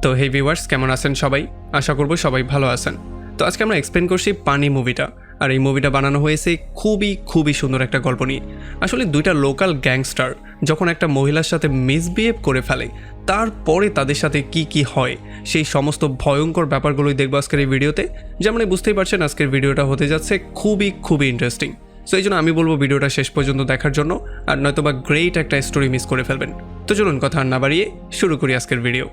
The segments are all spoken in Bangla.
তো হে ভিউয়ার্স, কেমন আছেন সবাই? আশা করব সবাই ভালো আছেন। তো আজকে আমরা এক্সপ্লেন করছি পানি মুভিটা। আর এই মুভিটা বানানো হয়েছে খুবই সুন্দর একটা গল্প নিয়ে। আসলে দুইটা লোকাল গ্যাংস্টার যখন একটা মহিলার সাথে মিসবিহেভ করে ফেলে, তারপরে তাদের সাথে কি হয় সেই সমস্ত ভয়ঙ্কর ব্যাপারগুলোই দেখবো আজকের এই ভিডিওতে। যেমন বুঝতেই পারছেন আজকের ভিডিওটা হতে যাচ্ছে খুবই ইন্টারেস্টিং। সো এই জন্য আমি বলবো ভিডিওটা শেষ পর্যন্ত দেখার জন্য, আর নয়তোবা গ্রেট একটা স্টোরি মিস করে ফেলবেন। তো চলুন কথা আর না বাড়িয়ে শুরু করি আজকের ভিডিও।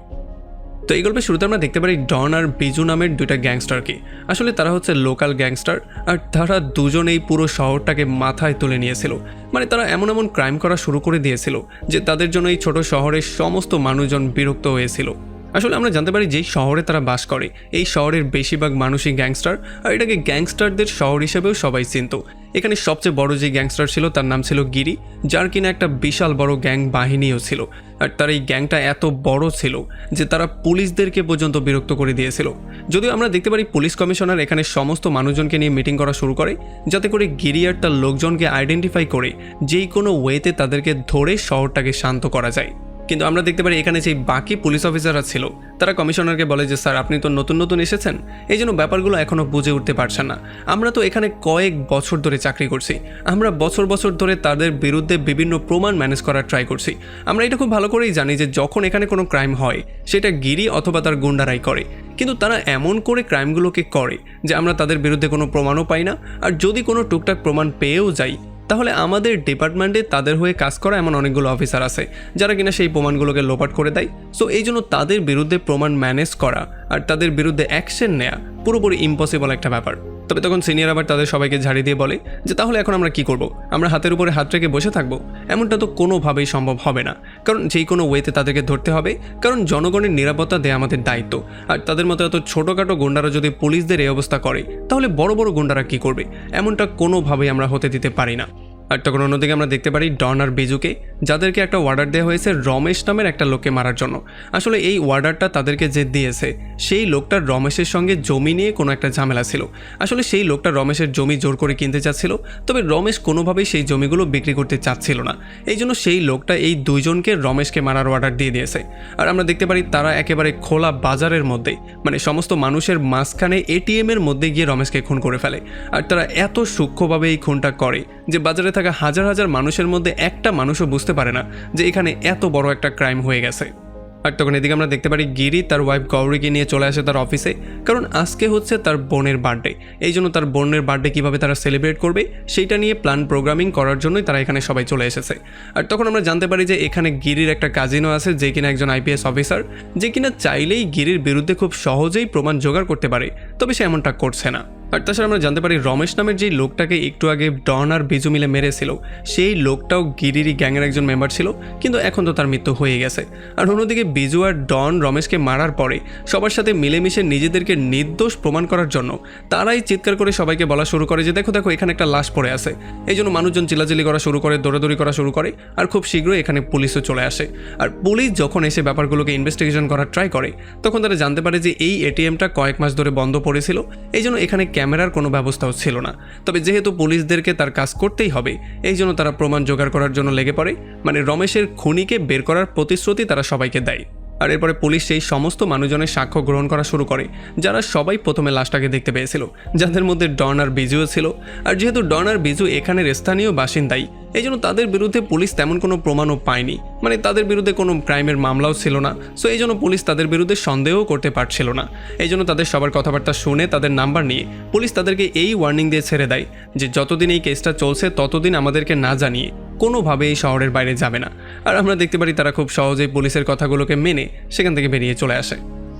তো এই গল্পের শুরুতে আমরা দেখতে পারি ডন আর বিজু নামের দুইটা গ্যাংস্টারকে। আসলে তারা হচ্ছে লোকাল গ্যাংস্টার, আর তারা দুজনেই পুরো শহরটাকে মাথায় তুলে নিয়েছিল। মানে তারা এমন ক্রাইম করা শুরু করে দিয়েছিল যে তাদের জন্য এই ছোট শহরের সমস্ত মানুষজন বিরক্ত হয়েছিল। আসলে আমরা জানতে পারি যেই শহরে তারা বাস করে এই শহরের বেশিরভাগ মানুষই গ্যাংস্টার, আর এটাকে গ্যাংস্টারদের শহর হিসেবেও সবাই চিনত। এখানে সবচেয়ে বড় যে গ্যাংস্টার ছিল তার নাম ছিল গিরি, যার কিনা একটা বিশাল বড় গ্যাং বাহিনীও ছিল। আর তার এই গ্যাংটা এত বড় ছিল যে তারা পুলিশদেরকে পর্যন্ত বিরক্ত করে দিয়েছিল। যদিও আমরা দেখতে পারি পুলিশ কমিশনার এখানে সমস্ত মানুষজনকে নিয়ে মিটিং করা শুরু করে, যাতে করে গিরি আর তার লোকজনকে আইডেন্টিফাই করে যেই কোনো ওয়েতে তাদেরকে ধরে শহরটাকে শান্ত করা যায়। কিন্তু আমরা দেখতে পারি এখানে যে বাকি পুলিশ অফিসাররা ছিল তারা কমিশনারকে বলে যে স্যার, আপনি তো নতুন এসেছেন, এই জন্য ব্যাপারগুলো এখনও বুঝে উঠতে পারছেন না। আমরা তো এখানে কয়েক বছর ধরে চাকরি করছি, আমরা বছর ধরে তাদের বিরুদ্ধে বিভিন্ন প্রমাণ ম্যানেজ করার ট্রাই করছি। আমরা এটা খুব ভালো করেই জানি যে যখন এখানে কোনো ক্রাইম হয় সেটা গিরি অথবা তার গুন্ডারাই করে, কিন্তু তারা এমন করে ক্রাইমগুলোকে করে যে আমরা তাদের বিরুদ্ধে কোনো প্রমাণও পাই না। আর যদি কোনো টুকটাক প্রমাণ পেয়েও যাই, তাহলে আমাদের ডিপার্টমেন্টে তাদের হয়ে কাজ করা এমন অনেকগুলো অফিসার আছে যারা কিনা সেই প্রমাণগুলোকে লোপাট করে দেয়। সো এই জন্য তাদের বিরুদ্ধে প্রমাণ ম্যানেজ করা আর তাদের বিরুদ্ধে অ্যাকশন নেওয়া পুরোপুরি ইম্পসিবল একটা ব্যাপার। তবে তখন সিনিয়র আবার তাদের সবাইকে ঝাড়ি দিয়ে বলে যে তাহলে এখন আমরা কি করব? আমরা হাতের উপরে হাত রেখে বসে থাকবো? এমনটা তো কোনোভাবেই সম্ভব হবে না, কারণ যেই কোনো ওয়েতে তাদেরকে ধরতে হবে, কারণ জনগণের নিরাপত্তা দেওয়া আমাদের দায়িত্ব। আর তাদের মতো এত ছোটোখাটো গুন্ডারা যদি পুলিশদের এই অবস্থা করে, তাহলে বড় গুন্ডারা কি করবে? এমনটা কোনোভাবেই আমরা হতে দিতে পারি না। আর তখন অন্যদিকে আমরা দেখতে পারি ডন আর বিজুকে, যাদেরকে একটা অর্ডার দেওয়া হয়েছে রমেশ নামের একটা লোককে মারার জন্য। আসলে এই অর্ডারটা তাদেরকে যে দিয়েছে সেই লোকটার রমেশের সঙ্গে জমি নিয়ে কোনো একটা ঝামেলা ছিল। আসলে সেই লোকটা রমেশের জমি জোর করে কিনতে চাচ্ছিল, তবে রমেশ কোনোভাবেই সেই জমিগুলো বিক্রি করতে চাচ্ছিল না। এই জন্য সেই লোকটা এই দুইজনকে রমেশকে মারার অর্ডার দিয়ে দিয়েছে। আর আমরা দেখতে পারি তারা একেবারে খোলা বাজারের মধ্যে, মানে সমস্ত মানুষের মাঝখানে এটিএমের মধ্যে গিয়ে রমেশকে খুন করে ফেলে। আর তারা এত সূক্ষ্মভাবে এই খুনটা করে যে বাজারে থাকা হাজার মানুষের মধ্যে একটা মানুষও বুঝতে পারে না যে এখানে এত বড় একটা ক্রাইম হয়ে গেছে। আর তখন এদিকে আমরা দেখতে পারি গিরি তার ওয়াইফ গৌরীকে নিয়ে চলে আসে তার অফিসে, কারণ আজকে হচ্ছে তার বোনের বার্থডে। এই জন্য তার বোনের বার্থডে কীভাবে তারা সেলিব্রেট করবে সেইটা নিয়ে প্ল্যান প্রোগ্রামিং করার জন্যই তারা এখানে সবাই চলে এসেছে। আর তখন আমরা জানতে পারি যে এখানে গিরির একটা কাজিনও আছে, যে কিনা একজন আইপিএস অফিসার, যে কিনা চাইলেই গিরির বিরুদ্ধে খুব সহজেই প্রমাণ জোগাড় করতে পারে, তবে সে এমনটা করছে না। আর তাছাড়া আমরা জানতে পারি রমেশ নামের যেই লোকটাকে একটু আগে ডন আর বিজু মিলে মেরেছিল, সেই লোকটাও গিরিরই গ্যাংয়ের একজন মেম্বার ছিল, কিন্তু এখন তো তার মৃত্যু হয়ে গেছে। আর অন্যদিকে বিজু আর ডন রমেশকে মারার পরে সবার সাথে মিলেমিশে নিজেদেরকে নির্দোষ প্রমাণ করার জন্য তারাই চিৎকার করে সবাইকে বলা শুরু করে যে দেখো এখানে একটা লাশ পড়ে আছে। এই জন্য মানুষজন চিল্লাচিল্লি করা শুরু করে, দৌড়াদৌড়ি করা শুরু করে, আর খুব শীঘ্রই এখানে পুলিশও চলে আসে। আর পুলিশ যখন এসে ব্যাপারগুলোকে ইনভেস্টিগেশন করার ট্রাই করে, তখন তারা জানতে পারে যে এই এটিএমটা কয়েক মাস ধরে বন্ধ পড়েছিল, এই জন্য এখানে ক্যামেরার কোনো ব্যবস্থাও ছিল না। তবে যেহেতু পুলিশদেরকে তার কাজ করতেই হবে, এই জন্য তারা প্রমাণ জোগাড় করার জন্য লেগে পড়ে, মানে রমেশের খুনিকে বের করার প্রতিশ্রুতি তারা সবাইকে দেয়। আর এরপরে পুলিশ সেই সমস্ত মানুষজনের সাক্ষ্য গ্রহণ করা শুরু করে যারা সবাই প্রথমে লাশটাকে দেখতে পেয়েছিল, যাদের মধ্যে ডন আর বিজুও ছিল। আর যেহেতু ডন আর বিজু এখানের স্থানীয় বাসিন্দাই, এই জন্য তাদের বিরুদ্ধে পুলিশ তেমন কোনো প্রমাণও পায়নি, মানে তাদের বিরুদ্ধে কোনো ক্রাইমের মামলাও ছিল না। সো এই জন্য পুলিশ তাদের বিরুদ্ধে সন্দেহও করতে পারছিল না। এই জন্য তাদের সবার কথাবার্তা শুনে তাদের নাম্বার নিয়ে পুলিশ তাদেরকে এই ওয়ার্নিং দিয়ে ছেড়ে দেয় যে যতদিন এই কেসটা চলছে ততদিন আমাদেরকে না জানিয়ে কোনোভাবে এই শহরের বাইরে যাবে না। আর আমরা দেখতে পারি তারা খুব সহজেই পুলিশের কথাগুলোকে মেনে সেখান থেকে বেরিয়ে চলে আসে।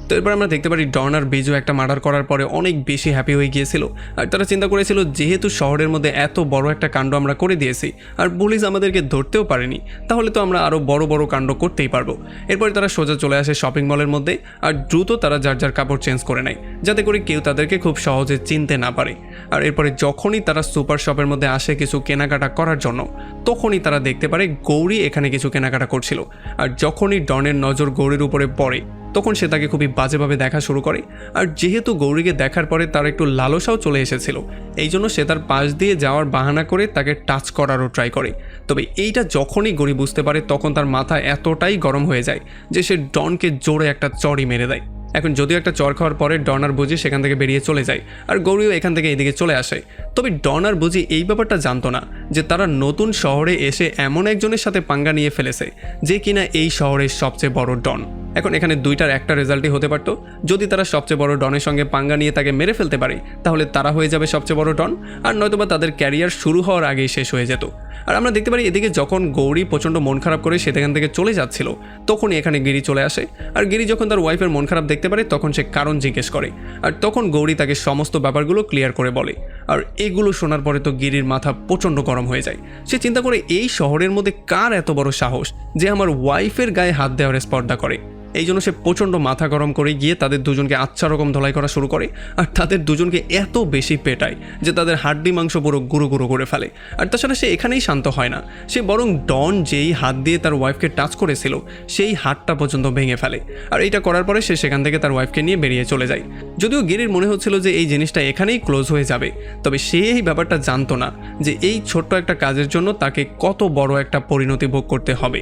তো এরপর আমরা দেখতে পারি ডন আর বিজু একটা মার্ডার করার পরে অনেক বেশি হ্যাপি হয়ে গিয়েছিল। আর তারা চিন্তা করেছিল যেহেতু শহরের মধ্যে এত বড় একটা কাণ্ড আমরা করে দিয়েছি আর পুলিশ আমাদেরকে ধরতেও পারেনি, তাহলে তো আমরা আরও বড় কাণ্ড করতেই পারবো। এরপরে তারা সোজা চলে আসে শপিং মলের মধ্যে, আর দ্রুত তারা যার কাপড় চেঞ্জ করে নেয়, যাতে করে কেউ তাদেরকে খুব সহজে চিনতে না পারে। আর এরপরে যখনই তারা সুপার শপের মধ্যে আসে কিছু কেনাকাটা করার জন্য, তখনই তারা দেখতে পারে গৌরী এখানে কিছু কেনাকাটা করছিল। আর যখনই ডনের নজর গৌরীর উপরে পড়ে, তখন সে তাকে খুবই বাজেভাবে দেখা শুরু করে। আর যেহেতু গৌরীকে দেখার পরে তার একটু লালসাও চলে এসেছিল, এই জন্য সে তার পাশ দিয়ে যাওয়ার বাহানা করে তাকে টাচ করারও ট্রাই করে। তবে এইটা যখনই গৌরী বুঝতে পারে তখন তার মাথা এতটাই গরম হয়ে যায় যে সে ডনকে জোরে একটা চড়ই মেরে দেয়। এখন যদিও একটা চর খাওয়ার পরে ডন আর বুঝি সেখান থেকে বেরিয়ে চলে যায়, আর গৌরীও এখান থেকে এইদিকে চলে আসে। তবে ডন আর বুঝি এই ব্যাপারটা জানতো না যে তারা নতুন শহরে এসে এমন একজনের সাথে পাঙ্গা নিয়ে ফেলেছে যে কিনা এই শহরের সবচেয়ে বড় ডন। এখন এখানে দুইটার একটা রেজাল্টই হতে পারতো। যদি তারা সবচেয়ে বড় ডনের সঙ্গে পাঙ্গা নিয়ে তাকে মেরে ফেলতে পারে তাহলে তারা হয়ে যাবে সবচেয়ে বড় ডন, আর নয়তোবা তাদের ক্যারিয়ার শুরু হওয়ার আগেই শেষ হয়ে যেত। আর আমরা দেখতে পারি এদিকে যখন গৌরী প্রচণ্ড মন খারাপ করে সেখান থেকে চলে যাচ্ছিল তখনই এখানে গিরি চলে আসে। আর গিরি যখন তার ওয়াইফের মন খারাপ দেখতে পারে তখন সে কারণ জিজ্ঞেস করে, আর তখন গৌরী তাকে সমস্ত ব্যাপারগুলো ক্লিয়ার করে বলে। আর এগুলো শোনার পরে তো গিরির মাথা প্রচণ্ড গরম হয়ে যায়। সে চিন্তা করে এই শহরের মধ্যে কার এত বড় সাহস যে আমার ওয়াইফের গায়ে হাত দেওয়ার স্পর্ধা করে। এই জন্য সে প্রচণ্ড মাথা গরম করে গিয়ে তাদের দুজনকে আচ্ছা রকম ধলাই করা শুরু করে। আর তাদের দুজনকে এত বেশি পেটায় যে তাদের হাড্ডি মাংস পুরো গুঁড়ো গুঁড়ো করে ফেলে। আর তাছাড়া সে এখানেই শান্ত হয় না, সে বরং ডন যেই হাত দিয়ে তার ওয়াইফকে টাচ করেছিল সেই হাতটা পর্যন্ত ভেঙে ফেলে। আর এইটা করার পরে সে সেখান থেকে তার ওয়াইফকে নিয়ে বেরিয়ে চলে যায়। যদিও গিরির মনে হচ্ছিল যে এই জিনিসটা এখানেই ক্লোজ হয়ে যাবে, তবে সে এই ব্যাপারটা জানতো না যে এই ছোট্ট একটা কাজের জন্য তাকে কত বড় একটা পরিণতি ভোগ করতে হবে।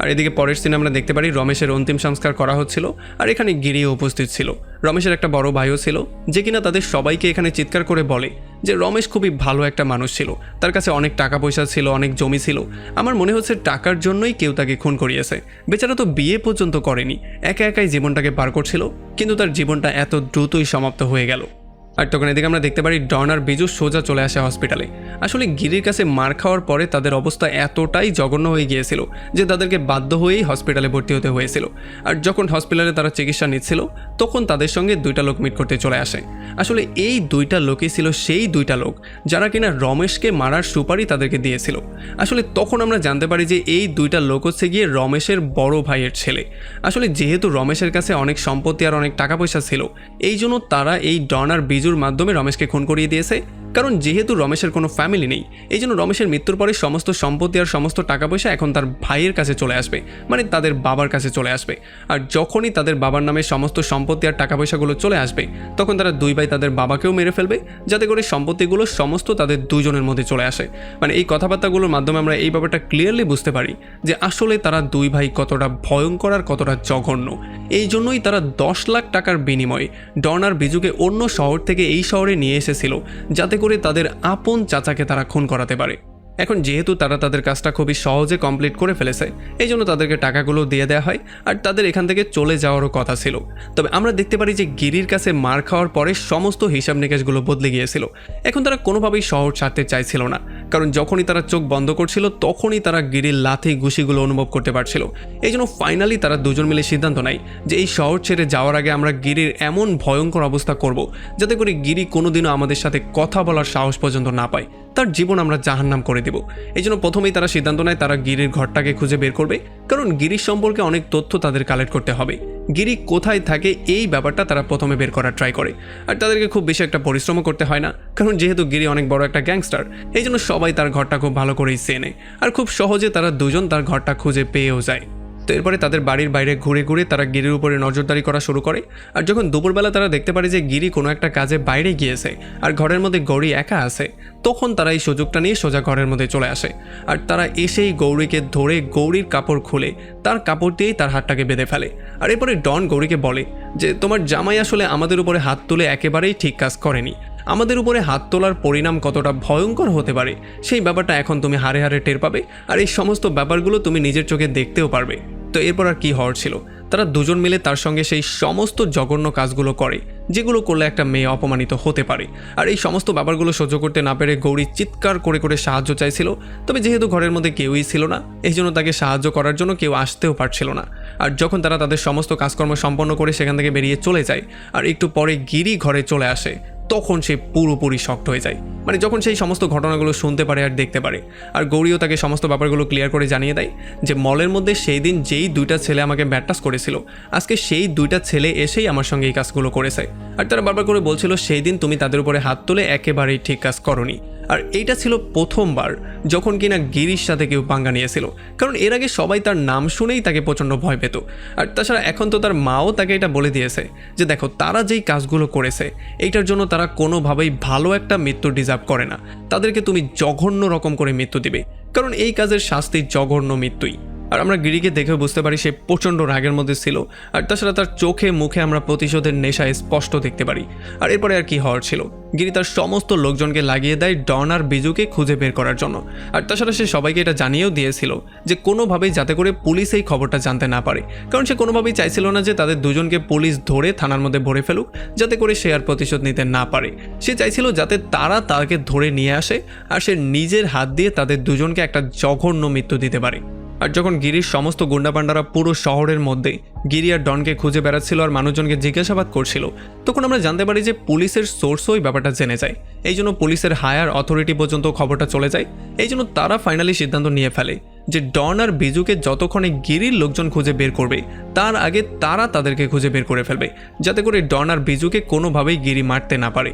আর এদিকে পরের সিনে আমরা দেখতে পারি রমেশের অন্তিম সংস্কার করা হচ্ছিল, আর এখানে গিরিও উপস্থিত ছিল। রমেশের একটা বড় ভাইও ছিল যে কিনা তাদের সবাইকে এখানে চিৎকার করে বলে যে রমেশ খুবই ভালো একটা মানুষ ছিল, তার কাছে অনেক টাকা পয়সা ছিল, অনেক জমি ছিল। আমার মনে হচ্ছে টাকার জন্যই কেউ তাকে খুন করিয়েছে। বেচারা তো বিয়ে পর্যন্ত করেনি, একা একাই জীবনটাকে পার করছিল, কিন্তু তার জীবনটা এত দ্রুতই সমাপ্ত হয়ে গেল। আর তখন এদিকে আমরা দেখতে পারি ডন আর বিজু সোজা চলে আসে হসপিটালে। আসলে গিরির কাছে মার খাওয়ার পরে তাদের অবস্থা এতটাই জঘন্য হয়ে গিয়েছিল যে তাদেরকে বাধ্য হয়েই হসপিটালে ভর্তি হতে হয়েছিল। আর যখন হসপিটালে তারা চিকিৎসা নিচ্ছিল তখন তাদের সঙ্গে দুইটা লোক মিট করতে চলে আসে। আসলে এই দুইটা লোকই ছিল সেই দুইটা লোক যারা কিনা রমেশকে মারার সুপারি তাদেরকে দিয়েছিল। আসলে তখন আমরা জানতে পারি যে এই দুইটা লোক হচ্ছে গিয়ে রমেশের বড় ভাইয়ের ছেলে। আসলে যেহেতু রমেশের কাছে অনেক সম্পত্তি আর অনেক টাকা পয়সা ছিল, এই জন্য তারা এই ডন আর বিজুর মাধ্যমে রমেশকে খুন করিয়ে দিয়েছে। কারণ যেহেতু রমেশের কোনো ফ্যামিলি নেই, এই জন্য রমেশের মৃত্যুর পরে সমস্ত সম্পত্তি আর সমস্ত টাকা পয়সা এখন তার ভাইয়ের কাছে চলে আসবে, মানে তাদের বাবার কাছে চলে আসবে। আর যখনই তাদের বাবার নামে সমস্ত সম্পত্তি আর টাকা পয়সাগুলো চলে আসবে তখন তারা দুই ভাই তাদের বাবাকেও মেরে ফেলবে, যাতে করে সম্পত্তিগুলো সমস্ত তাদের দুজনের মধ্যে চলে আসে। মানে এই কথাবার্তাগুলোর মাধ্যমে আমরা এই ব্যাপারটা ক্লিয়ারলি বুঝতে পারি যে আসলে তারা দুই ভাই কতটা ভয়ঙ্কর আর কতটা জঘন্য। এই জন্যই তারা 10 লাখ টাকার বিনিময়ে ডন আর বিজুকে অন্য শহর থেকে এই শহরে নিয়ে এসেছিল, যাতে করে তাদের আপন চাচাকে তারা খুন করাতে পারে। এখন যেহেতু তারা তাদের কাজটা খুবই সহজে কমপ্লিট করে ফেলেছে, এই জন্য তাদেরকে টাকাগুলো দিয়ে দেওয়া হয় আর তাদের এখান থেকে চলে যাওয়ারও কথা ছিল। তবে আমরা দেখতে পারি যে গিরির কাছে মার খাওয়ার পরে সমস্ত হিসাব নিকাশগুলো বদলে গিয়েছিল। এখন তারা কোনোভাবেই শহর ছাড়তে চাইছিল না, কারণ যখনই তারা চোখ বন্ধ করছিল তখনই তারা গিরির লাথি ঘুষিগুলো অনুভব করতে পারছিল। এই জন্য ফাইনালি তারা দুজন মিলে সিদ্ধান্ত নেয় যে এই শহর ছেড়ে যাওয়ার আগে আমরা গিরির এমন ভয়ঙ্কর অবস্থা করব যাতে করে গিরি কোনোদিনও আমাদের সাথে কথা বলার সাহস পর্যন্ত না পায়, তার জীবন আমরা জাহান্নাম করে দেব। এই জন্য প্রথমেই তারা সিদ্ধান্ত নেয় তারা গিরির ঘরটাকে খুঁজে বের করবে, কারণ গিরির সম্পর্কে অনেক তথ্য তাদের কালেক্ট করতে হবে। গিরি কোথায় থাকে এই ব্যাপারটা তারা প্রথমে বের করার ট্রাই করে। আর তাদেরকে খুব বেশি একটা পরিশ্রমও করতে হয় না, কারণ যেহেতু গিরি অনেক বড় একটা গ্যাংস্টার, এই জন্য সবাই তার ঘরটা খুব ভালো করেই চেনে। আর খুব সহজে তারা দুজন তার ঘরটা খুঁজে পেয়েও যায়। তো এরপরে তাদের বাড়ির বাইরে ঘুরে ঘুরে তারা গিরির উপরে নজরদারি করা শুরু করে। আর যখন দুপুরবেলা তারা দেখতে পারে যে গিরি কোনো একটা কাজে বাইরে গিয়েছে আর ঘরের মধ্যে গৌরী একা আছে, তখন তারা এই সুযোগটা নিয়ে সোজা ঘরের মধ্যে চলে আসে। আর তারা এসেই গৌরীকে ধরে গৌরীর কাপড় খুলে তার কাপড় দিয়েই তার হাতটাকে বেঁধে ফেলে। আর এরপরে ডন গৌরীকে বলে যে তোমার জামাই আসলে আমাদের উপরে হাত তুলে একেবারেই ঠিক কাজ করেনি, আমাদের উপরে হাত তোলার পরিণাম কতটা ভয়ঙ্কর হতে পারে সেই ব্যাপারটা এখন তুমি হারে হারে টের পাবে, আর এই সমস্ত ব্যাপারগুলো তুমি নিজের চোখে দেখতেও পারবে। তো এরপর আর কি হওয়ার ছিল, তারা দুজন মিলে তার সঙ্গে সেই সমস্ত জঘন্য কাজগুলো করে যেগুলো করলে একটা মেয়ে অপমানিত হতে পারে। আর এই সমস্ত ব্যাপারগুলো সহ্য করতে না পেরে গৌরী চিৎকার করে করে সাহায্য চাইছিল, তবে যেহেতু ঘরের মধ্যে কেউই ছিল না এই জন্য তাকে সাহায্য করার জন্য কেউ আসতেও পারছিল না। আর যখন তারা তাদের সমস্ত কাজকর্ম সম্পন্ন করে সেখান থেকে বেরিয়ে চলে যায় আর একটু পরে গিরি ঘরে চলে আসে, তখন সে পুরোপুরি শক্ট হয়ে যায়। মানে যখন সেই সমস্ত ঘটনাগুলো শুনতে পারে আর দেখতে পারে। আর গৌরীও তাকে সমস্ত ব্যাপারগুলো ক্লিয়ার করে জানিয়ে দেয় যে মলের মধ্যে সেই দিন যেই দুইটা ছেলে আমাকে ব্যাটাস করেছিল, আজকে সেই দুইটা ছেলে এসেই আমার সঙ্গে এই কাজগুলো করেছে। আর তারা বারবার করে বলছিল সেই দিন তুমি তাদের উপরে হাত তুলে একেবারেই ঠিক কাজ করনি। আর এইটা ছিল প্রথমবার যখন কিনা গিরির সাথে কেউ পাঙ্গা নিয়েছিল, কারণ এর আগে সবাই তার নাম শুনেই তাকে প্রচণ্ড ভয় পেত। আর তাছাড়া এখন তো তার মাও তাকে এটা বলে দিয়েছে যে দেখো তারা যেই কাজগুলো করেছে এইটার জন্য তারা কোনোভাবেই ভালো একটা মৃত্যু ডিজার্ভ করে না, তাদেরকে তুমি জঘন্য রকম করে মৃত্যু দিবে, কারণ এই কাজের শাস্তি জঘন্য মৃত্যুই। আর আমরা গিরিকে দেখে বুঝতে পারি সে প্রচণ্ড রাগের মধ্যে ছিল, আর তাছাড়া তার চোখে মুখে আমরা প্রতিশোধের নেশায় স্পষ্ট দেখতে পারি। আর এরপরে আর কি হওয়ার ছিল, গিরি তার সমস্ত লোকজনকে লাগিয়ে দেয় ডন আর বিজুকে খুঁজে বের করার জন্য। আর তাছাড়া সে সবাইকে এটা জানিয়েও দিয়েছিল যে কোনোভাবেই যাতে করে পুলিশ এই খবরটা জানতে না পারে, কারণ সে কোনোভাবেই চাইছিল না যে তাদের দুজনকে পুলিশ ধরে থানার মধ্যে ভরে ফেলুক, যাতে করে সে আর প্রতিশোধ নিতে না পারে। সে চাইছিল যাতে তারা তাকে ধরে নিয়ে আসে আর সে নিজের হাত দিয়ে তাদের দুজনকে একটা জঘন্য মৃত্যু দিতে পারে। আর যখন গিরির সমস্ত গুন্ডাপান্ডারা পুরো শহরের মধ্যে গিরি আর ডনকে খুঁজে বেড়াচ্ছিল আর মানুষজনকে জিজ্ঞাসাবাদ করছিল, তখন আমরা জানতে পারি যে পুলিশের সোর্সও ওই ব্যাপারটা জেনে যায়। এই জন্য পুলিশের হায়ার অথরিটি পর্যন্ত খবরটা চলে যায়। এই জন্য তারা ফাইনালি সিদ্ধান্ত নিয়ে ফেলে যে ডন আর বিজুকে যতক্ষণে গিরির লোকজন খুঁজে বের করবে তার আগে তারা তাদেরকে খুঁজে বের করে ফেলবে, যাতে করে ডন আর বিজুকে কোনোভাবেই গিরি মারতে না পারে।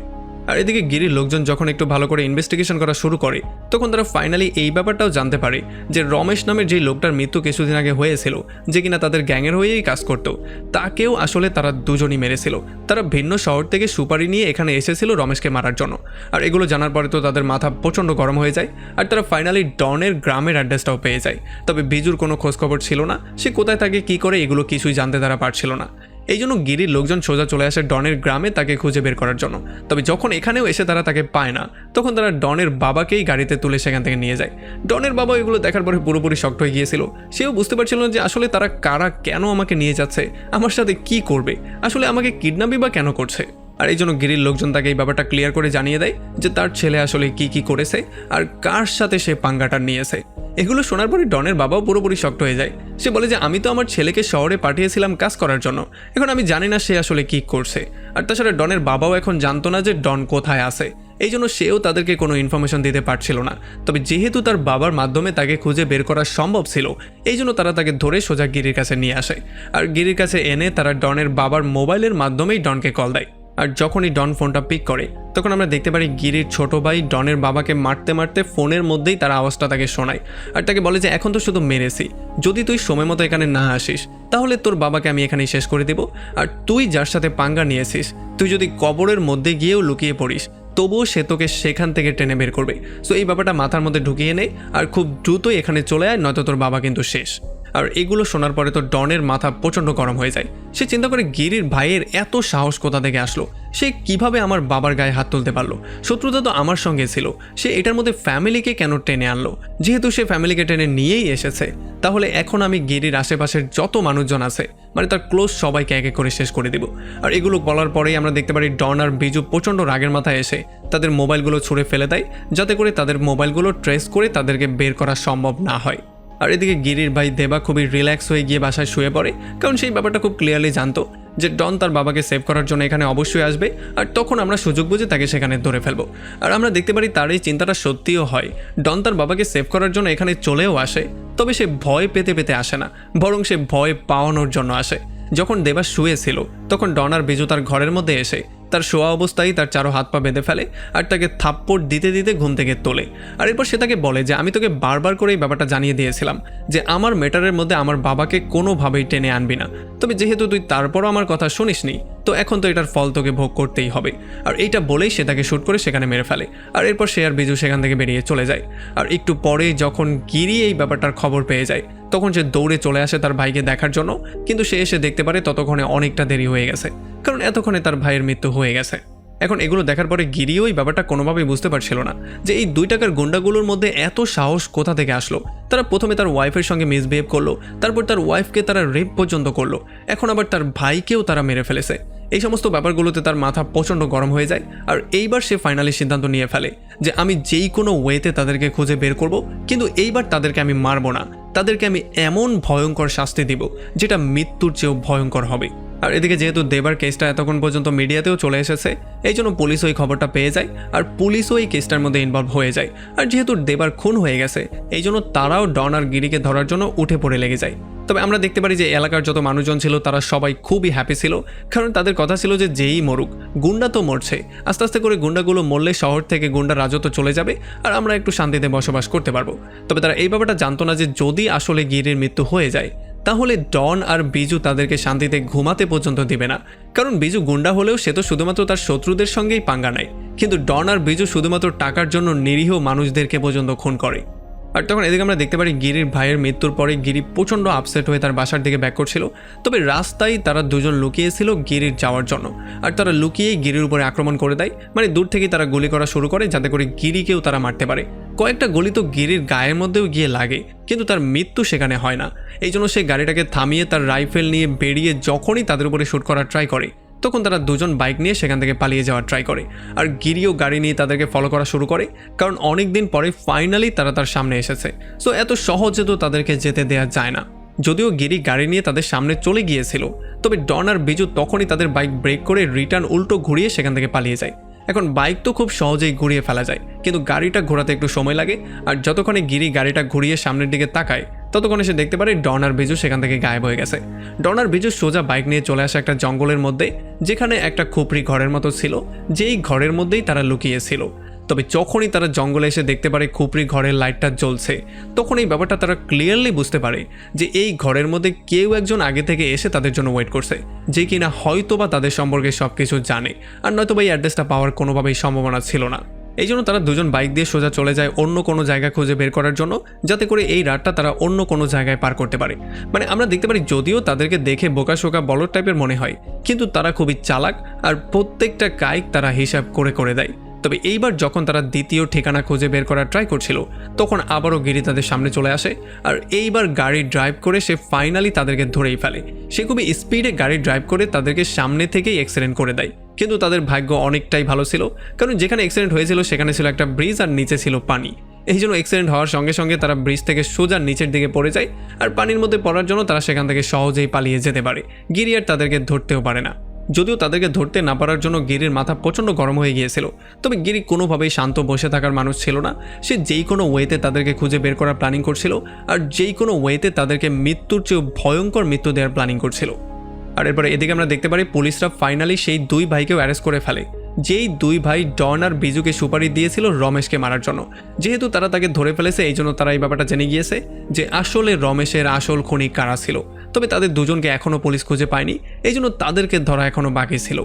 আর এদিকে গিরির লোকজন যখন একটু ভালো করে ইনভেস্টিগেশন করা শুরু করে তখন তারা ফাইনালি এই ব্যাপারটাও জানতে পারে যে রমেশ নামের যে লোকটার মৃত্যু কিছুদিন আগে হয়েছিল, যে কিনা তাদের গ্যাংয়ের হয়েই কাজ করতো, তাকেও আসলে তারা দুজনই মেরেছিল। তারা ভিন্ন শহর থেকে সুপারি নিয়ে এখানে এসেছিল রমেশকে মারার জন্য। আর এগুলো জানার পরে তো তাদের মাথা প্রচণ্ড গরম হয়ে যায়, আর তারা ফাইনালি ডনের গ্রামের অ্যাড্রেসটাও পেয়ে যায়। তবে বিজুর কোনো খোঁজখবর ছিল না, সে কোথায় থাকে কী করে এগুলো কিছুই জানতে তারা পারছিল না। এই জন্য গিরির লোকজন সোজা চলে আসে ডনের গ্রামে তাকে খুঁজে বের করার জন্য। তবে যখন এখানেও এসে তারা তাকে পায় না, তখন তারা ডনের বাবাকেই গাড়িতে তুলে সেখান থেকে নিয়ে যায়। ডনের বাবা এগুলো দেখার পরে পুরোপুরি শক্ট হয়ে গিয়েছিল। সেও বুঝতে পারছিল না যে আসলে তারা কারা, কেন আমাকে নিয়ে যাচ্ছে, আমার সাথে কি করবে, আসলে আমাকে কিডন্যাপই বা কেন করছে। আর এই জন্য গিরির লোকজন তাকে এই ব্যাপারটা ক্লিয়ার করে জানিয়ে দেয় যে তার ছেলে আসলে কি করেছে আর কার সাথে সে পাঙ্গাটা নিয়েছে। এগুলো শোনার পরে ডনের বাবাও পুরোপুরি শক্ট হয়ে যায়। সে বলে যে আমি তো আমার ছেলেকে শহরে পাঠিয়েছিলাম কাজ করার জন্য, এখন আমি জানি না সে আসলে কি করছে। আর তাছাড়া ডনের বাবাও এখন জানতো না যে ডন কোথায় আছে, এই জন্য সেও তাদেরকে কোনো ইনফরমেশন দিতে পারছিল না। তবে যেহেতু তার বাবার মাধ্যমে তাকে খুঁজে বের করা সম্ভব ছিল, এই জন্য তারা তাকে ধরে সোজা গিরির কাছে নিয়ে আসে। আর গিরির কাছে এনে তারা ডনের বাবার মোবাইলের মাধ্যমেই ডনকে কল দেয়। আর যখনই ডন ফোনটা পিক করে তখন আমরা দেখতে পারি গিরির ছোট ভাই ডনের বাবাকে মারতে মারতে ফোনের মধ্যেই তার আওয়াজটা তাকে শোনায়। আর তাকে বলে যে এখন তো শুধু মেরেছি, যদি তুই সময় মতো এখানে না আসিস তাহলে তোর বাবাকে আমি এখানেই শেষ করে দেব। আর তুই যার সাথে পাঙ্গা নিয়েছিস, তুই যদি কবরের মধ্যে গিয়েও লুকিয়ে পড়িস তবুও সে তোকে সেখান থেকে টেনে বের করবে। সো এই ব্যাপারটা মাথার মধ্যে ঢুকিয়ে নেয় আর খুব দ্রুতই এখানে চলে আয়, নয়তো তোর বাবা কিন্তু শেষ। আর এগুলো শোনার পরে তো ডনের মাথা প্রচণ্ড গরম হয়ে যায়। সে চিন্তা করে গিরির ভাইয়ের এত সাহস কোথা থেকে আসলো, সে কিভাবে আমার বাবার গায়ে হাত তুলতে পারলো, শত্রুতা তো আমার সঙ্গে ছিল, সে এটার মধ্যে ফ্যামিলিকে কেন টেনে আনলো। যেহেতু সে ফ্যামিলিকে টেনে নিয়েই এসেছে, তাহলে এখন আমি গিরির আশেপাশের যত মানুষজন আছে মানে তার ক্লোজ সবাইকে এক এক করে শেষ করে দিব। আর এগুলো বলার পরেই আমরা দেখতে পারি ডন আর বিজু প্রচণ্ড রাগের মাথায় এসে তাদের মোবাইলগুলো ছুঁড়ে ফেলে দেয়, যাতে করে তাদের মোবাইলগুলো ট্রেস করে তাদেরকে বের করা সম্ভব না হয়। আর এদিকে গিরির ভাই দেবা খুবই রিল্যাক্স হয়ে গিয়ে বাসায় শুয়ে পড়ে, কারণ সেই ব্যাপারটা খুব ক্লিয়ারলি জানতো যে ডন তার বাবাকে সেভ করার জন্য এখানে অবশ্যই আসবে, আর তখন আমরা সুযোগ বুঝে তাকে সেখানে ধরে ফেলবো। আর আমরা দেখতে পারি তার এই চিন্তাটা সত্যিও হয়, ডন তার বাবাকে সেভ করার জন্য এখানে চলেও আসে, তবে সে ভয় পেতে পেতে আসে না, বরং সে ভয় পাওয়ানোর জন্য আসে। যখন দেবা শুয়েছিল তখন ডন আর বিজু তার ঘরের মধ্যে এসে তার শোয়া অবস্থায় তার চারো হাত পা বেঁধে ফেলে আর তাকে থাপ্পড় দিতে দিতে ঘুম থেকে তোলে। আর এরপর সে তাকে বলে যে আমি তোকে বারবার করে এই ব্যাপারটা জানিয়ে দিয়েছিলাম যে আমার ম্যাটারের মধ্যে আমার বাবাকে কোনোভাবেই টেনে আনবি না, তবে যেহেতু তুই তারপরও আমার কথা শুনিসনি, তো এখন তো এটার ফল তোকে ভোগ করতেই হবে। আর এইটা বলেই সে তাকে শ্যুট করে সেখানে মেরে ফেলে। আর এরপর সে আর বিজু সেখান থেকে বেরিয়ে চলে যায়। আর একটু পরে যখন গিরি এই ব্যাপারটার খবর পেয়ে যায় তখন সে দৌড়ে চলে আসে তার ভাইকে দেখার জন্য, কিন্তু সে এসে দেখতে পারে ততক্ষণে অনেকটা দেরি হয়ে গেছে, কারণ এতক্ষণে তার ভাইয়ের মৃত্যু হয়ে গেছে। এখন এগুলো দেখার পরে গিরিও এই ব্যাপারটা কোনোভাবেই বুঝতে পারছিল না যে এই 2 টাকার গুন্ডাগুলোর মধ্যে এত সাহস কোথা থেকে আসলো। তারা প্রথমে তার ওয়াইফের সঙ্গে মিসবিহেভ করলো, তারপর তার ওয়াইফকে তারা রেপ পর্যন্ত করলো, এখন আবার তার ভাইকেও তারা মেরে ফেলেছে। এই সমস্ত ব্যাপারগুলোতে তার মাথা প্রচণ্ড গরম হয়ে যায়। আর এইবার সে ফাইনালি সিদ্ধান্ত নিয়ে ফেলে যে আমি যেই কোনো ওয়েতে তাদেরকে খুঁজে বের করব, কিন্তু এইবার তাদেরকে আমি মারবো না, তাদেরকে আমি এমন ভয়ঙ্কর শাস্তি দিব যেটা মৃত্যুর চেয়েও ভয়ঙ্কর হবে। আর এদিকে যেহেতু দেবার কেসটা এতক্ষণ পর্যন্ত মিডিয়াতেও চলে এসেছে, এই জন্য পুলিশ ওই খবরটা পেয়ে যায় আর পুলিশও এই কেসটার মধ্যে ইনভলভ হয়ে যায়। আর যেহেতু দেবার খুন হয়ে গেছে, এই জন্য তারাও ডন আর গিরিকে ধরার জন্য উঠে পড়ে লেগে যায়। তবে আমরা দেখতে পারি যে এলাকার যত মানুষজন ছিল তারা সবাই খুবই হ্যাপি ছিল, কারণ তাদের কথা ছিল যে যেই মরুক, গুন্ডা তো মরছে, আস্তে আস্তে করে গুন্ডাগুলো মরলে শহর থেকে গুন্ডা রাজত্ব চলে যাবে আর আমরা একটু শান্তিতে বসবাস করতে পারবো। তবে তারা এই ব্যাপারটা জানতো না যে যদি আসলে গিরির মৃত্যু হয়ে যায় তাহলে ডন আর বিজু তাদেরকে শান্তিতে ঘুমাতে পর্যন্ত দিবে না। কারণ বিজু গুন্ডা হলেও সে তো শুধুমাত্র তার শত্রুদের সঙ্গেই পাঙ্গা নেয়, কিন্তু ডন আর বিজু শুধুমাত্র টাকার জন্য নিরীহ মানুষদেরকে পর্যন্ত খুন করে। আর তখন এদিকে আমরা দেখতে পারি গিরির ভাইয়ের মৃত্যুর পরে গিরি প্রচণ্ড আপসেট হয়ে তার বাসার দিকে ব্যাক করছিল। তবে রাস্তায় তারা দুজন লুকিয়েছিল গিরির যাওয়ার জন্য, আর তারা লুকিয়েই গিরির উপরে আক্রমণ করে দেয়। মানে দূর থেকেই তারা গুলি করা শুরু করে যাতে করে গিরিকেও তারা মারতে পারে। কয়েকটা গুলি তো গিরির গায়ের মধ্যেও গিয়ে লাগে, কিন্তু তার মৃত্যু সেখানে হয় না। এই জন্য সে গাড়িটাকে থামিয়ে তার রাইফেল নিয়ে বেরিয়ে যখনই তাদের উপরে শ্যুট করার ট্রাই করে তখন তারা দুজন বাইক নিয়ে সেখান থেকে পালিয়ে যাওয়ার ট্রাই করে, আর গিরিও গাড়ি নিয়ে তাদেরকে ফলো করা শুরু করে, কারণ অনেক দিন পরে ফাইনালি তারা তার সামনে এসেছে। সো এত সহজে তো তাদেরকে যেতে দেওয়া যায় না। যদিও গিরি গাড়ি নিয়ে তাদের সামনে চলে গিয়েছিল, তবে ডন আর বিজু তখনই তাদের বাইক ব্রেক করে রিটার্ন উল্টো ঘুরিয়ে সেখান থেকে পালিয়ে যায়। এখন বাইক তো খুব সহজেই ঘুরিয়ে ফেলা যায়, কিন্তু গাড়িটা ঘোরাতে একটু সময় লাগে। আর যতক্ষণে গিরি গাড়িটা ঘুরিয়ে সামনের দিকে তাকায় ততক্ষণে সে দেখতে পারে ডন আর বিজু সেখান থেকে গায়েব হয়ে গেছে। ডন আর বিজু সোজা বাইক নিয়ে চলে আসে একটা জঙ্গলের মধ্যে, যেখানে একটা খুপড়ি ঘরের মতো ছিল, যেই ঘরের মধ্যেই তারা লুকিয়েছিল। তবে যখনই তারা জঙ্গলে এসে দেখতে পারে খুপড়ি ঘরের লাইটটা জ্বলছে, তখন এই ব্যাপারটা তারা ক্লিয়ারলি বুঝতে পারে যে এই ঘরের মধ্যে কেউ একজন আগে থেকে এসে তাদের জন্য ওয়েট করছে, যে কিনা হয়তোবা তাদের সম্পর্কে সব কিছু জানে, আর নয়তো এই অ্যাড্রেসটা পাওয়ার কোনোভাবেই সম্ভাবনা ছিল না। এই জন্য তারা দুজন বাইক দিয়ে সোজা চলে যায় অন্য কোনো জায়গা খুঁজে বের করার জন্য, যাতে করে এই রাতটা তারা অন্য কোনো জায়গায় পার করতে পারে। মানে আমরা দেখতে পারি যদিও তাদেরকে দেখে বোকাশোকা বলদ টাইপের মনে হয়, কিন্তু তারা খুবই চালাক আর প্রত্যেকটা কাইক তারা হিসাব করে করে দেয়। তবে এইবার যখন তারা দ্বিতীয় ঠিকানা খুঁজে বের করার ট্রাই করছিল তখন আবারও গিরি তাদের সামনে চলে আসে, আর এইবার গাড়ি ড্রাইভ করে সে ফাইনালি তাদেরকে ধরেই ফেলে। সে খুবই স্পিডে গাড়ি ড্রাইভ করে তাদেরকে সামনে থেকেই অ্যাক্সিডেন্ট করে দেয়। কিন্তু তাদের ভাগ্য অনেকটাই ভালো ছিল, কারণ যেখানে অ্যাক্সিডেন্ট হয়েছিল সেখানে ছিল একটা ব্রিজ আর নিচে ছিল পানি। এই জন্য অ্যাক্সিডেন্ট হওয়ার সঙ্গে সঙ্গে তারা ব্রিজ থেকে সোজা নিচের দিকে পড়ে যায়, আর পানির মধ্যে পড়ার জন্য তারা সেখান থেকে সহজেই পালিয়ে যেতে পারে। গিরি আর তাদেরকে ধরতেও পারে না। যদিও তাদেরকে ধরতে না পারার জন্য গিরির মাথা প্রচণ্ড গরম হয়ে গিয়েছিল, তবে গিরি কোনোভাবেই শান্ত বসে থাকার মানুষ ছিল না। সে যেই কোনো ওয়েতে তাদেরকে খুঁজে বের করার প্ল্যানিং করছিল, আর যেই কোনো ওয়েতে তাদেরকে মৃত্যুর চেয়েও ভয়ঙ্কর মৃত্যু দেওয়ার প্ল্যানিং করছিল। আর এরপরে এদিকে আমরা দেখতে পারি পুলিশরা ফাইনালি সেই দুই ভাইকেও অ্যারেস্ট করে ফেলে, যেই দুই ভাই ডন আর বিজুকে সুপারি দিয়েছিল রমেশকে মারার জন্য। যেহেতু তারা তাকে ধরে ফেলেছে এই জন্য তারা এই ব্যাপারটা জেনে গিয়েছে যে আসলে রমেশের আসল খুনি কারা ছিল। তবে তাদের দুজনকে এখনও পুলিশ খুঁজে পায়নি, এই জন্য তাদেরকে ধরা এখনও বাকি ছিল।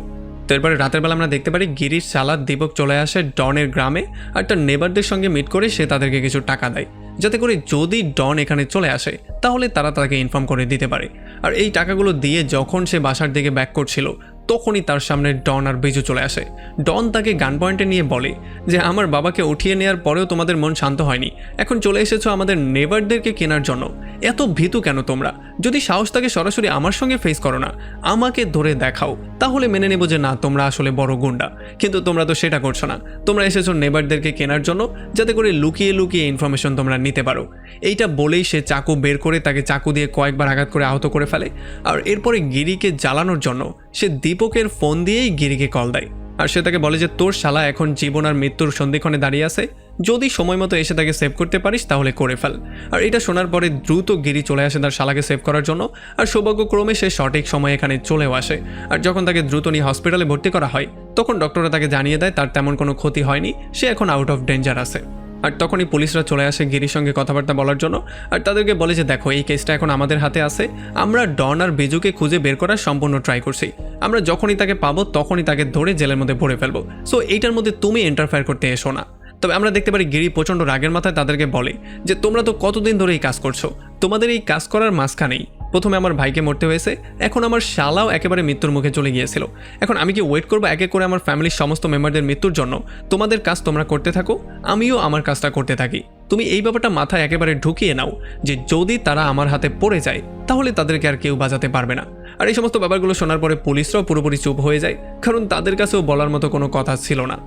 তো এরপরে রাতের বেলা আমরা দেখতে পারি গিরির শালা দীপক চলে আসে ডনের গ্রামে, আর তার নেবারদের সঙ্গে মিট করে সে তাদেরকে কিছু টাকা দেয়, যাতে করে যদি ডন এখানে চলে আসে তাহলে তারা তাকে ইনফর্ম করে দিতে পারে। আর এই টাকাগুলো দিয়ে যখন সে বাসার দিকে ব্যাক করছিল তখনই তার সামনে ডন আর বিজু চলে আসে। ডন তাকে গান পয়েন্টে নিয়ে বলে যে আমার বাবাকে উঠিয়ে নেওয়ার পরেও তোমাদের মন শান্ত হয়নি, এখন চলে এসেছো আমাদের নেবারদেরকে কেনার জন্য। এত ভীতু কেন তোমরা? যদি সাহস থাকে সরাসরি আমার সঙ্গে ফেস করো না, আমাকে ধরে দেখাও, তাহলে মেনে নেব যে না তোমরা আসলে বড় গুন্ডা। কিন্তু তোমরা তো সেটা করছো না, তোমরা এসেছো নেবারদেরকে কেনার জন্য, যাতে করে লুকিয়ে লুকিয়ে ইনফরমেশন তোমরা নিতে পারো। এইটা বলেই সে চাকু বের করে তাকে চাকু দিয়ে কয়েকবার আঘাত করে আহত করে ফেলে। আর এরপরে গিরিকে জ্বালানোর জন্য সে দীপকের ফোন দিয়েই গিরিকে কল দেয়, আর সে তাকে বলে যে তোর শালা এখন জীবন আর মৃত্যুর সন্ধিক্ষণে দাঁড়িয়ে আছে, যদি সময় মতো এসে তাকে সেভ করতে পারিস তাহলে করে ফেল। আর এটা শোনার পরে দ্রুত গিরি চলে আসে তার শালাকে সেভ করার জন্য, আর সৌভাগ্যক্রমে সে সঠিক সময় এখানে চলেও আসে। আর যখন তাকে দ্রুত নিয়ে হসপিটালে ভর্তি করা হয় তখন ডক্টররা তাকে জানিয়ে দেয় তার তেমন কোনো ক্ষতি হয়নি, সে এখন আউট অফ ডেঞ্জার আছে। আর তখনই পুলিশরা চলে আসে গিরির সঙ্গে কথাবার্তা বলার জন্য, আর তাদেরকে বলে যে দেখো এই কেসটা এখন আমাদের হাতে আছে, আমরা ডন আর বিজুকে খুঁজে বের করার সম্পূর্ণ ট্রাই করছি, আমরা যখনই তাকে পাবো তখনই তাকে ধরে জেলের মধ্যে ভরে ফেলবো, সো এইটার মধ্যে তুমি ইন্টারফেয়ার করতে এসো না। তবে আমরা দেখতে পারি গিরি প্রচণ্ড রাগের মাথায় তাদেরকে বলে যে তোমরা তো কতদিন ধরে এই কাজ করছো, তোমাদের এই কাজ করার মাঝখানেই প্রথমে আমার ভাইকে মরতে হয়েছে, এখন আমার শালাও একেবারে মৃত্যুর মুখে চলে গিয়েছিল, এখন আমি কি ওয়েট করবো একে করে আমার ফ্যামিলির সমস্ত মেম্বারদের মৃত্যুর জন্য? তোমাদের কাজ তোমরা করতে থাকো, আমিও আমার কাজটা করতে থাকি। তুমি এই ব্যাপারটা মাথায় একেবারে ঢুকিয়ে নাও যে যদি তারা আমার হাতে পড়ে যায় তাহলে তাদেরকে আর কেউ বাঁচাতে পারবে না। আর এই সমস্ত ব্যাপারগুলো শোনার পরে পুলিশরাও পুরোপুরি চুপ হয়ে যায়, কারণ তাদের কাছেও বলার মতো কোনো কথা ছিল না।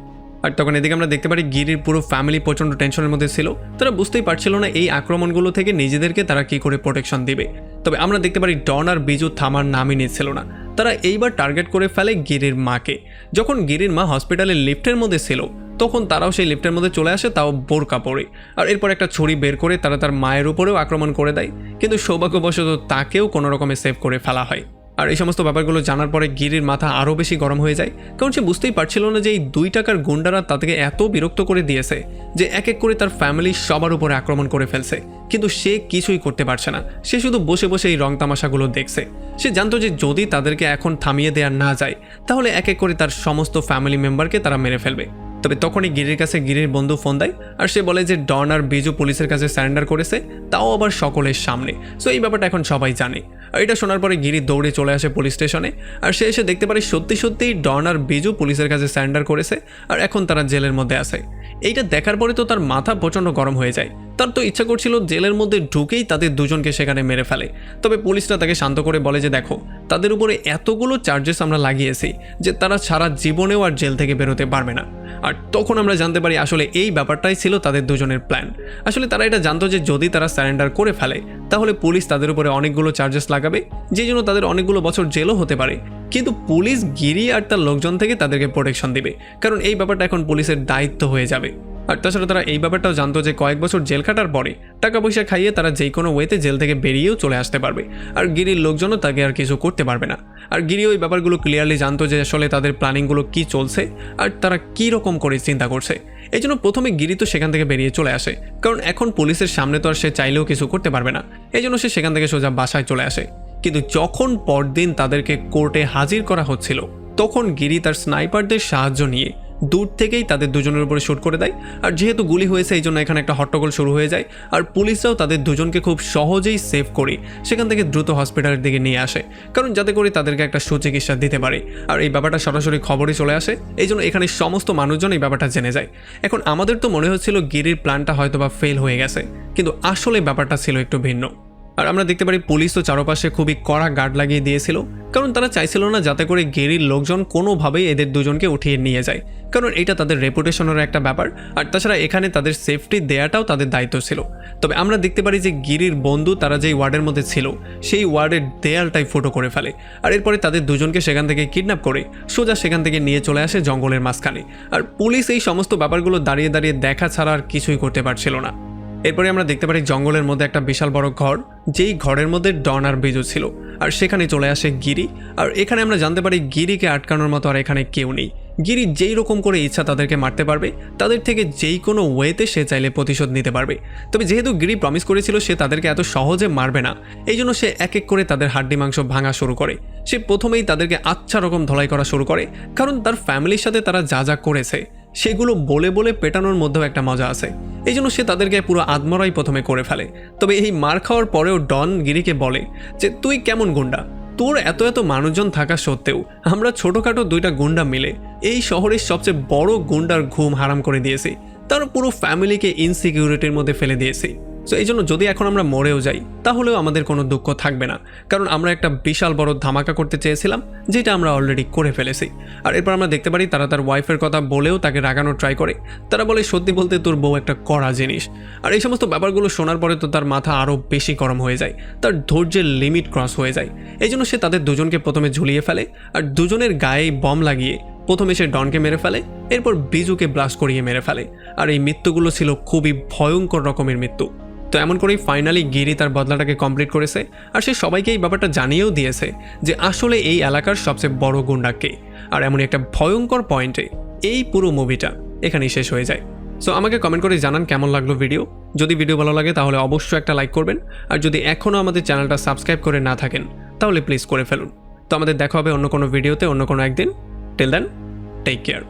আর তখন এদিকে আমরা দেখতে পারি গিরির পুরো ফ্যামিলি প্রচণ্ড টেনশনের মধ্যে ছিল, তারা বুঝতেই পারছিল না এই আক্রমণগুলো থেকে নিজেদেরকে তারা কি করে প্রোটেকশন দিবে। তবে আমরা দেখতে পারি ডন আর বিজু থামার নামই নিচ্ছিল না, তারা এইবার টার্গেট করে ফেলে গিরির মাকে। যখন গিরির মা হসপিটালের লিফটের মধ্যে ছিল তখন তারাও সেই লিফটের মধ্যে চলে আসে, তাও বোরকা পরে। আর এরপর একটা ছুরি বের করে তারা তার মায়ের উপরেও আক্রমণ করে দেয়, কিন্তু সৌভাগ্যবশত তাকেও কোনো রকমে সেভ করে ফেলা হয়। আর এই সমস্ত ব্যাপারগুলো জানার পরে গিরির মাথা আরও বেশি গরম হয়ে যায়, কারণ সে বুঝতেই পারছিল না যে এই 2 টাকার গুন্ডারা তাদেরকে এত বিরক্ত করে দিয়েছে যে এক এক করে তার ফ্যামিলি সবার উপরে আক্রমণ করে ফেলছে, কিন্তু সে কিছুই করতে পারছে না। সে শুধু বসে বসে এই রং তামাশাগুলো দেখছে। সে জানতো যে যদি তাদেরকে এখন থামিয়ে দেওয়া না যায় তাহলে এক এক করে তার সমস্ত ফ্যামিলি মেম্বারকে তারা মেরে ফেলবে। তবে তখনই গিরির কাছে গিরির বন্ধু ফোন দেয়, আর সে বলে যে ডন আর বিজু পুলিশের কাছে সারেন্ডার করেছে, তাও আবার সকলের সামনে। সো এই ব্যাপারটা এখন সবাই জানে। আর এটা শোনার পরে গিরি দৌড়ে চলে আসে পুলিশ স্টেশনে, আর সে এসে দেখতে পারে সত্যি সত্যিই ডন আর বিজু পুলিশের কাছে সারেন্ডার করেছে, আর এখন তারা জেলের মধ্যে আছে। এইটা দেখার পরে তো তার মাথা প্রচণ্ড গরম হয়ে যায়। তার তো ইচ্ছা করছিল জেলের মধ্যে ঢুকেই তাদের দুজনকে সেখানে মেরে ফেলে। তবে পুলিশরা তাকে শান্ত করে বলে যে দেখো, তাদের উপরে এতগুলো চার্জেস আমরা লাগিয়েছি যে তারা সারা জীবনেও আর জেল থেকে বেরোতে পারবে না। আর তখন আমরা জানতে পারি আসলে এই ব্যাপারটাই ছিল তাদের দুজনের প্ল্যান। আসলে তারা এটা জানতো যে যদি তারা সারেন্ডার করে ফেলে তাহলে পুলিশ তাদের উপরে অনেকগুলো চার্জেস লাগাবে, যে জন্য তাদের অনেকগুলো বছর জেলও হতে পারে। কিন্তু পুলিশ গিরি আর তার লোকজন থেকে তাদেরকে প্রোটেকশন দিবে, কারণ এই ব্যাপারটা এখন পুলিশের দায়িত্ব হয়ে যাবে। আর তাছাড়া তারা এই ব্যাপারটাও জানতো যে কয়েক বছর জেল কাটার পরে টাকা পয়সা খাইয়ে তারা যে কোনো ওয়েতে জেল থেকে বেরিয়েও চলে আসতে পারবে, আর গিরির লোকজনও তাকে আর কিছু করতে পারবে না। আর গিরি ওই ব্যাপারগুলো ক্লিয়ারলি জানতো যে আসলে তাদের প্ল্যানিংগুলো কী চলছে আর তারা কী রকম করে চিন্তা করছে। এই জন্য প্রথমে গিরি তো সেখান থেকে বেরিয়ে চলে আসে, কারণ এখন পুলিশের সামনে তো আর সে চাইলেও কিছু করতে পারবে না। এই জন্য সে সেখান থেকে সোজা বাসায় চলে আসে। কিন্তু যখন পরদিন তাদেরকে কোর্টে হাজির করা হচ্ছিল তখন গিরি তার স্নাইপারদের সাহায্য নিয়ে দূর থেকেই তাদের দুজনের উপরে শুট করে দেয়। আর যেহেতু গুলি হয়েছে এই জন্য এখানে একটা হট্টগোল শুরু হয়ে যায়, আর পুলিশরাও তাদের দুজনকে খুব সহজেই সেভ করে সেখান থেকে দ্রুত হসপিটালের দিকে নিয়ে আসে, কারণ যাতে করে তাদেরকে একটা সুচিকিৎসা দিতে পারে। আর এই ব্যাপারটা সরাসরি খবরে চলে আসে, এই জন্য এখানে সমস্ত মানুষজন এই ব্যাপারটা জেনে যায়। এখন আমাদের তো মনে হচ্ছিল গিরির প্ল্যানটা হয়তো বা ফেল হয়ে গেছে, কিন্তু আসলে ব্যাপারটা ছিল একটু ভিন্ন। আর আমরা দেখতে পারি পুলিশ তো চারপাশে খুবই কড়া গার্ড লাগিয়ে দিয়েছিল, কারণ তারা চাইছিল না যাতে করে গিরির লোকজন কোনোভাবেই এদের দুজনকে উঠিয়ে নিয়ে যায়, কারণ এটা তাদের রেপুটেশনের একটা ব্যাপার। আর তাছাড়া এখানে তাদের সেফটি দেয়াটাও তাদের দায়িত্ব ছিল। তবে আমরা দেখতে পারি যে গিরির বন্ধু তারা যেই ওয়ার্ডের মধ্যে ছিল সেই ওয়ার্ডের দেয়ালটাই ফুটো করে ফেলে, আর এরপরে তাদের দুজনকে সেখান থেকে কিডন্যাপ করে সোজা সেখান থেকে নিয়ে চলে আসে জঙ্গলের মাঝখানে। আর পুলিশ এই সমস্ত ব্যাপারগুলো দাঁড়িয়ে দাঁড়িয়ে দেখা ছাড়া আর কিছুই করতে পারছিল না। এরপরে আমরা দেখতে পারি জঙ্গলের মধ্যে একটা বিশাল বড় ঘর, যেই ঘরের মধ্যে ডন আর বিজু ছিল, আর সেখানে চলে আসে গিরি। আর এখানে আমরা জানতে পারি গিরিকে আটকানোর মতো আর এখানে কেউ নেই। গিরি যেই রকম করে ইচ্ছা তাদেরকে মারতে পারবে, তাদের থেকে যেই কোনো ওয়েতে সে চাইলে প্রতিশোধ নিতে পারবে। তবে যেহেতু গিরি প্রমিস করেছিল সে তাদেরকে এত সহজে মারবে না, এই জন্য সে এক এক করে তাদের হাড্ডি মাংস ভাঙা শুরু করে। সে প্রথমেই তাদেরকে আচ্ছা রকম ধলাই করা শুরু করে, কারণ তার ফ্যামিলির সাথে তারা যা যা করেছে সেগুলো বলে বলে পেটানোর মধ্যেও একটা মজা আছে। এই জন্য সে তাদেরকে পুরো আদমরাই প্রথমে করে ফেলে। তবে এই মার খাওয়ার পরেও ডন গিরিকে বলে যে তুই কেমন গুন্ডা, তোর এত এত মানুষজন থাকা সত্ত্বেও আমরা ছোটোখাটো 2টা গুন্ডা মিলে এই শহরের সবচেয়ে বড় গুন্ডার ঘুম হারাম করে দিয়েছি, তার পুরো ফ্যামিলিকে ইনসিকিউরিটির মধ্যে ফেলে দিয়েছি। সো এই জন্য যদি এখন আমরা মরেও যাই তাহলেও আমাদের কোনো দুঃখ থাকবে না, কারণ আমরা একটা বিশাল বড় ধামাকা করতে চেয়েছিলাম যেটা আমরা অলরেডি করে ফেলেছি। আর এরপর আমরা দেখতে পারি তারা তার ওয়াইফের কথা বলেও তাকে রাগানোর ট্রাই করে। তারা বলে সত্যি বলতে তোর বউ একটা কড়া জিনিস। আর এই সমস্ত ব্যাপারগুলো শোনার পরে তো তার মাথা আরও বেশি গরম হয়ে যায়, তার ধৈর্যের লিমিট ক্রস হয়ে যায়। এই জন্য সে তাদের দুজনকে প্রথমে ঝুলিয়ে ফেলে, আর দুজনের গায়ে বম লাগিয়ে প্রথমে সে ডনকে মেরে ফেলে, এরপর বিজুকে ব্লাস্ট করিয়ে মেরে ফেলে। আর এই মৃত্যুগুলো ছিল খুবই ভয়ঙ্কর রকমের মৃত্যু। তো এমন করেই ফাইনালি গিরি তার বদলাটাকে কমপ্লিট করেছে, আর সে সবাইকে এই ব্যাপারটা জানিয়েও দিয়েছে যে আসলে এই এলাকার সবচেয়ে বড় গুন্ডা কে। আর এমনই একটা ভয়ঙ্কর পয়েন্টে এই পুরো মুভিটা এখানেই শেষ হয়ে যায়। সো আমাকে কমেন্ট করে জানান কেমন লাগলো ভিডিও। যদি ভিডিও ভালো লাগে তাহলে অবশ্যই একটা লাইক করবেন, আর যদি এখনও আমাদের চ্যানেলটা সাবস্ক্রাইব করে না থাকেন তাহলে প্লিজ করে ফেলুন। তো আমাদের দেখা হবে অন্য কোনো ভিডিওতে অন্য কোনো একদিন। Till then, take care.